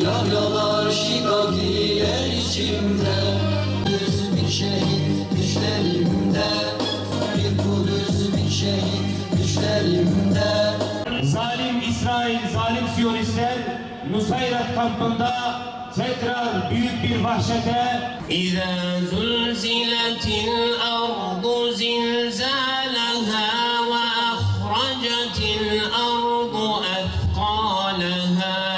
Yaralar şiddetiler içimde, Kudüs bir şehit düşlerimde, bir Kudüs bir şehit düşlerimde. Zalim İsrail, zalim Siyonistler Nusayrat kampında tekrar büyük bir vahşete İzâ zulziletil ardu zilzâleha ve ahracetil ardu efkâleha.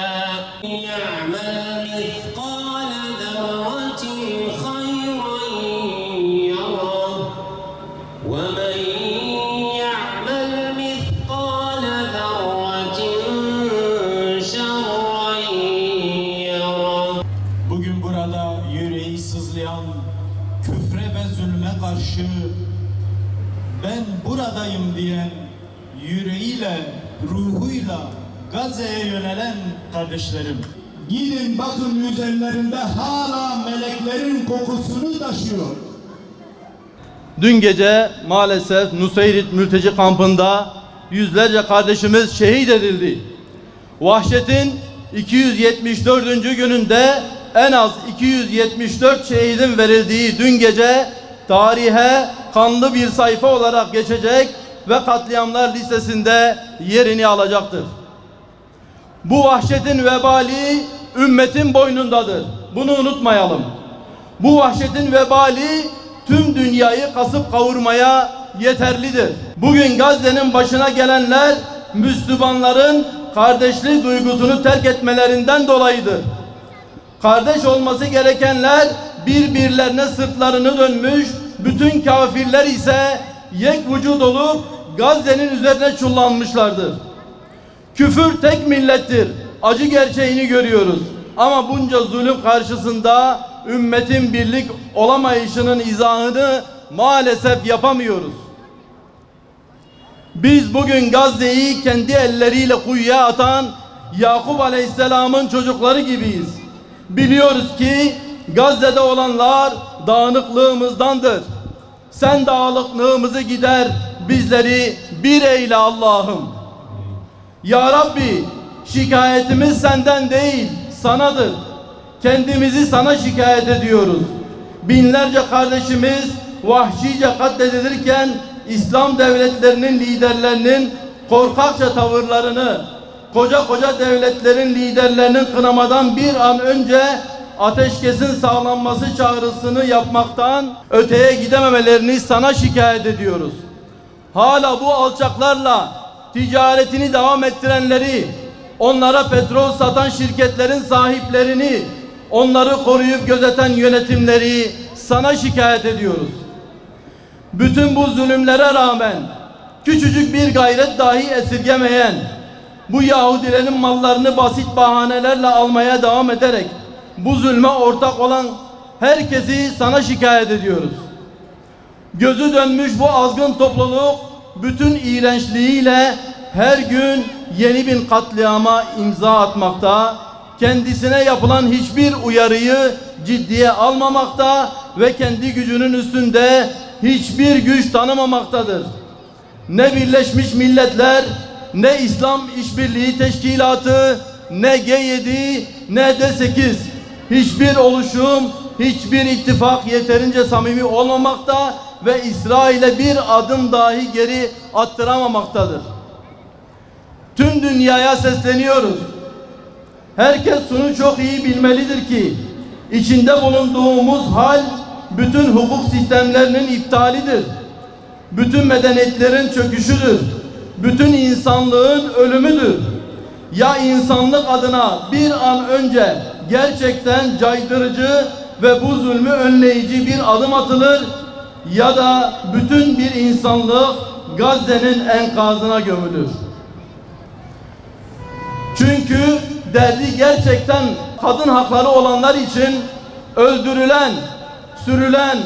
يعمل مثقال ذرة خيرا يره ومن يعمل مثقال ذرة شرا يره. bugün burada yüreği sızlayan küfre ve zulme karşı ben buradayım diyen yüreğiyle, ruhuyla Gazze'ye yönelen kardeşlerim, gidin bakın üzerlerinde hala meleklerin kokusunu taşıyor. Dün gece maalesef Nusayrit mülteci kampında yüzlerce kardeşimiz şehit edildi. Vahşetin 274. gününde en az 274 şehidin verildiği dün gece tarihe kanlı bir sayfa olarak geçecek ve katliamlar listesinde yerini alacaktır. Bu vahşetin vebali ümmetin boynundadır. Bunu unutmayalım. Bu vahşetin vebali tüm dünyayı kasıp kavurmaya yeterlidir. Bugün Gazze'nin başına gelenler Müslümanların kardeşlik duygusunu terk etmelerinden dolayıdır. Kardeş olması gerekenler birbirlerine sırtlarını dönmüş, bütün kafirler ise yek vücud olup Gazze'nin üzerine çullanmışlardır. Küfür tek millettir. Acı gerçeğini görüyoruz. Ama bunca zulüm karşısında ümmetin birlik olamayışının izahını maalesef yapamıyoruz. Biz bugün Gazze'yi kendi elleriyle kuyuya atan Yakup Aleyhisselam'ın çocukları gibiyiz. Biliyoruz ki Gazze'de olanlar dağınıklığımızdandır. Sen dağınıklığımızı gider, bizleri bir eyle Allah'ım. Ya Rabbi, şikayetimiz senden değil, sanadır. Kendimizi sana şikayet ediyoruz. Binlerce kardeşimiz vahşice katledilirken İslam devletlerinin liderlerinin korkakça tavırlarını, koca devletlerin liderlerinin kınamadan bir an önce ateşkesin sağlanması çağrısını yapmaktan öteye gidememelerini sana şikayet ediyoruz. Hala bu alçaklarla ticaretini devam ettirenleri, onlara petrol satan şirketlerin sahiplerini, onları koruyup gözeten yönetimleri sana şikayet ediyoruz. Bütün bu zulümlere rağmen küçücük bir gayret dahi esirgemeyen, bu Yahudilerin mallarını basit bahanelerle almaya devam ederek bu zulme ortak olan herkesi sana şikayet ediyoruz. Gözü dönmüş bu azgın topluluk bütün iğrençliğiyle her gün yeni bir katliama imza atmakta, kendisine yapılan hiçbir uyarıyı ciddiye almamakta ve kendi gücünün üstünde hiçbir güç tanımamaktadır. Ne Birleşmiş Milletler, ne İslam İşbirliği Teşkilatı, ne G7, ne D8, hiçbir oluşum, hiçbir ittifak yeterince samimi olmamakta ve İsrail'e bir adım dahi geri attıramamaktadır. Tüm dünyaya sesleniyoruz. Herkes şunu çok iyi bilmelidir ki içinde bulunduğumuz hal bütün hukuk sistemlerinin iptalidir. Bütün medeniyetlerin çöküşüdür. Bütün insanlığın ölümüdür. Ya insanlık adına bir an önce gerçekten caydırıcı ve bu zulmü önleyici bir adım atılır ya da bütün bir insanlık Gazze'nin enkazına gömülür. Çünkü derdi gerçekten kadın hakları olanlar için öldürülen, sürülen,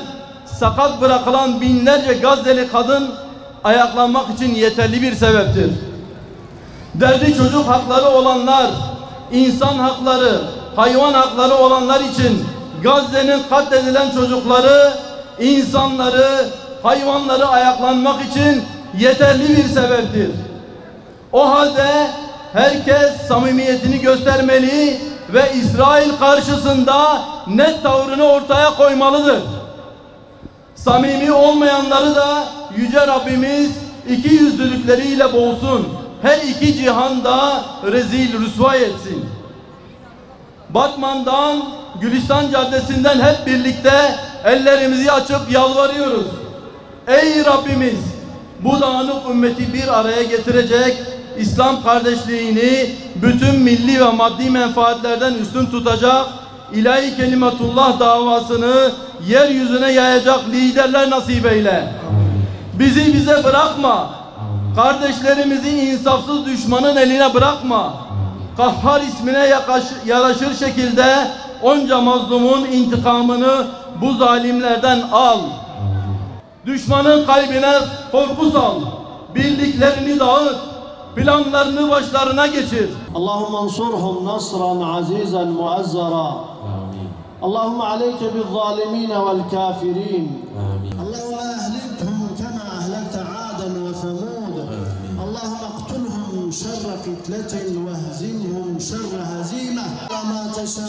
sakat bırakılan binlerce Gazze'li kadın ayaklanmak için yeterli bir sebeptir. Derdi çocuk hakları olanlar, insan hakları, hayvan hakları olanlar için Gazze'nin katledilen çocukları, insanları, hayvanları ayaklanmak için yeterli bir sebeptir. O halde herkes samimiyetini göstermeli ve İsrail karşısında net tavrını ortaya koymalıdır. Samimi olmayanları da Yüce Rabbimiz iki yüzlülükleriyle boğsun. Her iki cihanda rezil rüsvay etsin. Batman'dan, Gülistan Caddesi'nden hep birlikte ellerimizi açıp yalvarıyoruz. Ey Rabbimiz! Bu dağınık ümmeti bir araya getirecek, İslam kardeşliğini bütün milli ve maddi menfaatlerden üstün tutacak, ilahi kelimetullah davasını yeryüzüne yayacak liderler nasip eyle. Bizi bize bırakma. Kardeşlerimizi insafsız düşmanın eline bırakma. Kahhar ismine yaraşır şekilde onca mazlumun intikamını bu zalimlerden al. Düşmanın kalbine korku sal. Bildiklerini dağıt. Planlarını başlarına geçir. Allahümme ansurhum nasran azizan muazzara. Allahümme aleyke bil zalimin vel kafirin. Allahümme ehlikhum kema ehlekte Aden ve Semud. Allahümme اقتلهم şerre fitletin ve hzimhum şerre hazime. Ve ma teşâ